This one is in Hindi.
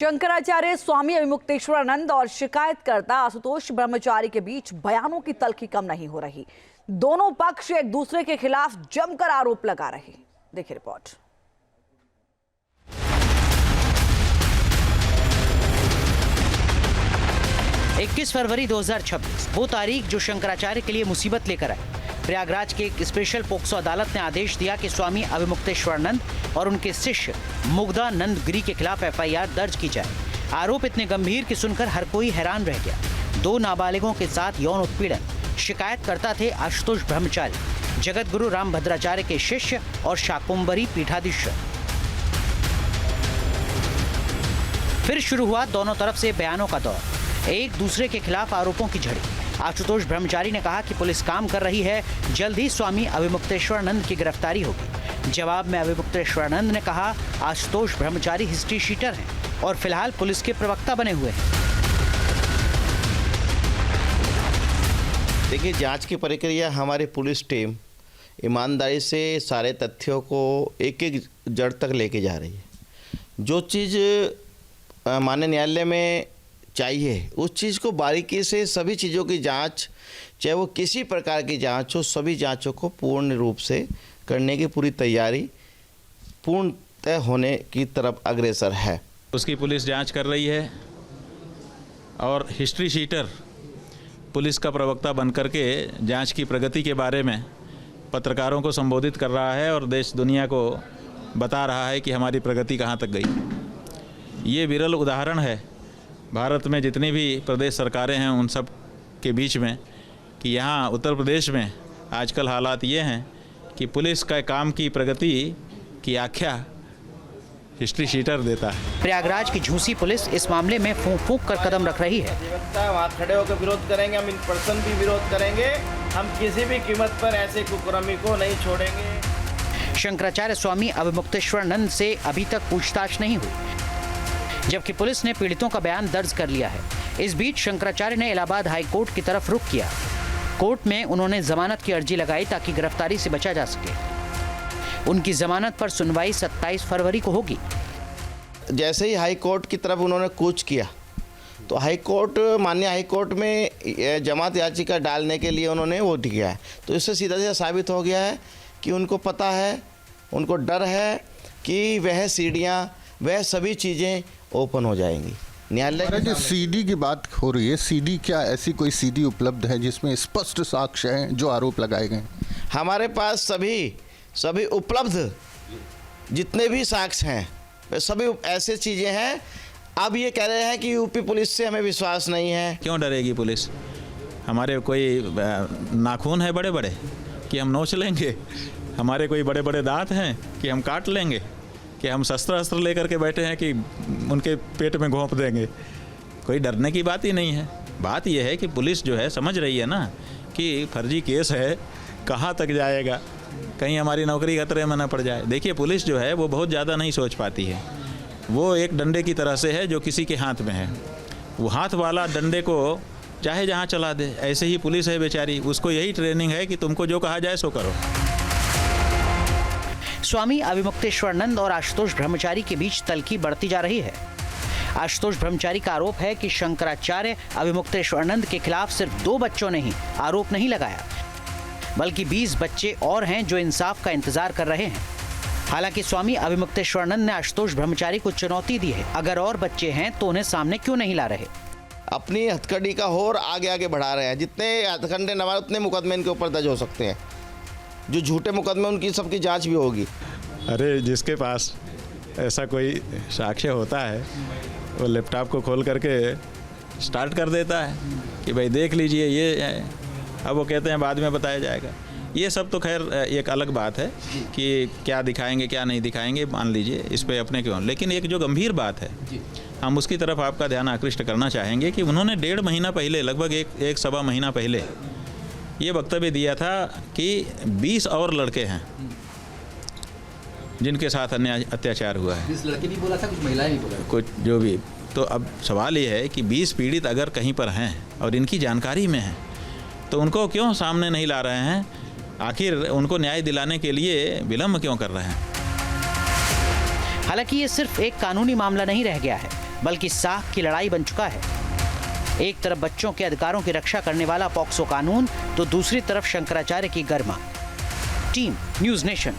शंकराचार्य स्वामी अभिमुक्तेश्वरानंद और शिकायतकर्ता आशुतोष ब्रह्मचारी के बीच बयानों की तल्खी कम नहीं हो रही। दोनों पक्ष एक दूसरे के खिलाफ जमकर आरोप लगा रहे। देखिए रिपोर्ट। इक्कीस फरवरी 2026 वो तारीख जो शंकराचार्य के लिए मुसीबत लेकर आई। प्रयागराज के एक स्पेशल पोक्सो अदालत ने आदेश दिया कि स्वामी अभिमुक्तेश्वरानंद और उनके शिष्य मुग्धानंद गिरी के खिलाफ एफआईआर दर्ज की जाए। आरोप इतने गंभीर कि सुनकर हर कोई हैरान रह गया। 2 नाबालिगों के साथ यौन उत्पीड़न। शिकायतकर्ता थे आशुतोष ब्रह्मचारी, जगत गुरु रामभद्राचार्य के शिष्य और शाकुंभरी पीठाधीश्वर। फिर शुरू हुआ दोनों तरफ से बयानों का दौर, एक दूसरे के खिलाफ आरोपों की झड़ी। आशुतोष ब्रह्मचारी ने कहा कि पुलिस काम कर रही है, जल्द ही स्वामी अभिमुक्तेश्वरानंद की गिरफ्तारी होगी। जवाब में अभिमुक्तेश्वरानंद ने कहा आशुतोष ब्रह्मचारी हिस्ट्री शीटर हैं और फिलहाल पुलिस के प्रवक्ता बने हुए हैं। देखिए, जांच की प्रक्रिया हमारी पुलिस टीम ईमानदारी से सारे तथ्यों को एक एक जड़ तक लेके जा रही है। जो चीज़ माननीय न्यायालय में चाहिए उस चीज़ को बारीकी से सभी चीज़ों की जांच, चाहे वो किसी प्रकार की जांच हो, सभी जांचों को पूर्ण रूप से करने की पूरी तैयारी पूर्णतः होने की तरफ अग्रसर है। उसकी पुलिस जांच कर रही है और हिस्ट्री शीटर पुलिस का प्रवक्ता बनकर के जांच की प्रगति के बारे में पत्रकारों को संबोधित कर रहा है और देश दुनिया को बता रहा है कि हमारी प्रगति कहाँ तक गई। ये विरल उदाहरण है भारत में जितनी भी प्रदेश सरकारें हैं उन सब के बीच में कि यहाँ उत्तर प्रदेश में आजकल हालात ये हैं कि पुलिस का काम की प्रगति की आख्या हिस्ट्री शीटर देता है। प्रयागराज की झूसी पुलिस इस मामले में फूंक फूंक कर कदम रख रही है। वहाँ खड़े होकर विरोध करेंगे, हम इन पर्सन भी विरोध करेंगे, हम किसी भी कीमत पर ऐसे कुकर्मी को नहीं छोड़ेंगे। शंकराचार्य स्वामी अभिमुक्तेश्वरानंद से अभी तक पूछताछ नहीं हुई, जबकि पुलिस ने पीड़ितों का बयान दर्ज कर लिया है। इस बीच शंकराचार्य ने इलाहाबाद हाई कोर्ट की तरफ रुख किया। कोर्ट में उन्होंने जमानत की अर्जी लगाई ताकि गिरफ्तारी से बचा जा सके। उनकी जमानत पर सुनवाई 27 फरवरी को होगी। जैसे ही हाई कोर्ट की तरफ उन्होंने कूच किया तो माननीय हाई कोर्ट में जमानत याचिका डालने के लिए उन्होंने वोट किया है। तो इससे सीधा सीधा साबित हो गया है कि उनको पता है, उनको डर है कि वह सीढ़ियाँ, वह सभी चीज़ें ओपन हो जाएंगी। न्यायालय जो सीडी की बात हो रही है, सीडी क्या ऐसी कोई सीडी उपलब्ध है जिसमें स्पष्ट साक्ष्य हैं जो आरोप लगाए गए? हमारे पास सभी उपलब्ध जितने भी साक्ष्य हैं वे सभी ऐसे चीज़ें हैं। अब ये कह रहे हैं कि यूपी पुलिस से हमें विश्वास नहीं है। क्यों डरेगी पुलिस? हमारे कोई नाखून है बड़े बड़े कि हम नोच लेंगे? हमारे कोई बड़े बड़े दांत हैं कि हम काट लेंगे? कि हम शस्त्र लेकर के बैठे हैं कि उनके पेट में घोंप देंगे? कोई डरने की बात ही नहीं है। बात यह है कि पुलिस जो है समझ रही है ना कि फर्जी केस है, कहाँ तक जाएगा, कहीं हमारी नौकरी खतरे में न पड़ जाए। देखिए, पुलिस जो है वो बहुत ज़्यादा नहीं सोच पाती है। वो एक डंडे की तरह से है जो किसी के हाथ में है। वो हाथ वाला डंडे को चाहे जहाँ चला दे, ऐसे ही पुलिस है बेचारी, उसको यही ट्रेनिंग है कि तुमको जो कहा जाए सो करो। स्वामी अभिमुक्तेश्वरानंद और आशुतोष ब्रह्मचारी के बीच तल्खी बढ़ती जा रही है। आशुतोष ब्रह्मचारी का आरोप है कि शंकराचार्य अभिमुक्तेश्वरानंद के खिलाफ सिर्फ 2 बच्चों ने ही आरोप नहीं लगाया, बल्कि 20 बच्चे और हैं जो इंसाफ का इंतजार कर रहे हैं। हालांकि स्वामी अभिमुक्तेश्वरानंद ने आशुतोष ब्रह्मचारी को चुनौती दी है, अगर और बच्चे हैं तो उन्हें सामने क्यों नहीं ला रहे। अपनी हथकड़ी का और आगे बढ़ा रहे हैं। जितने हथकंडे न मारे उतने मुकदमे इनके ऊपर दर्ज हो सकते हैं। जो झूठे मुकदमे उनकी सबकी जांच भी होगी। अरे, जिसके पास ऐसा कोई साक्ष्य होता है वो लैपटॉप को खोल करके स्टार्ट कर देता है कि भाई देख लीजिए ये है। अब वो कहते हैं बाद में बताया जाएगा। ये सब तो खैर एक अलग बात है कि क्या दिखाएंगे क्या नहीं दिखाएंगे, मान लीजिए इस पे अपने क्यों। लेकिन एक जो गंभीर बात है हम उसकी तरफ आपका ध्यान आकृष्ट करना चाहेंगे कि उन्होंने 1.5 महीना पहले, लगभग एक सवा महीना पहले ये वक्तव्य दिया था कि 20 और लड़के हैं जिनके साथ अन्याय अत्याचार हुआ है। 20 लड़के भी बोला था, कुछ महिलाएं भी बोला, कुछ जो भी। तो अब सवाल ये है कि 20 पीड़ित अगर कहीं पर हैं और इनकी जानकारी में है तो उनको क्यों सामने नहीं ला रहे हैं? आखिर उनको न्याय दिलाने के लिए विलम्ब क्यों कर रहे हैं? हालांकि ये सिर्फ एक कानूनी मामला नहीं रह गया है, बल्कि साख की लड़ाई बन चुका है। एक तरफ बच्चों के अधिकारों की रक्षा करने वाला पॉक्सो कानून तो दूसरी तरफ शंकराचार्य की गरिमा। Team news nation.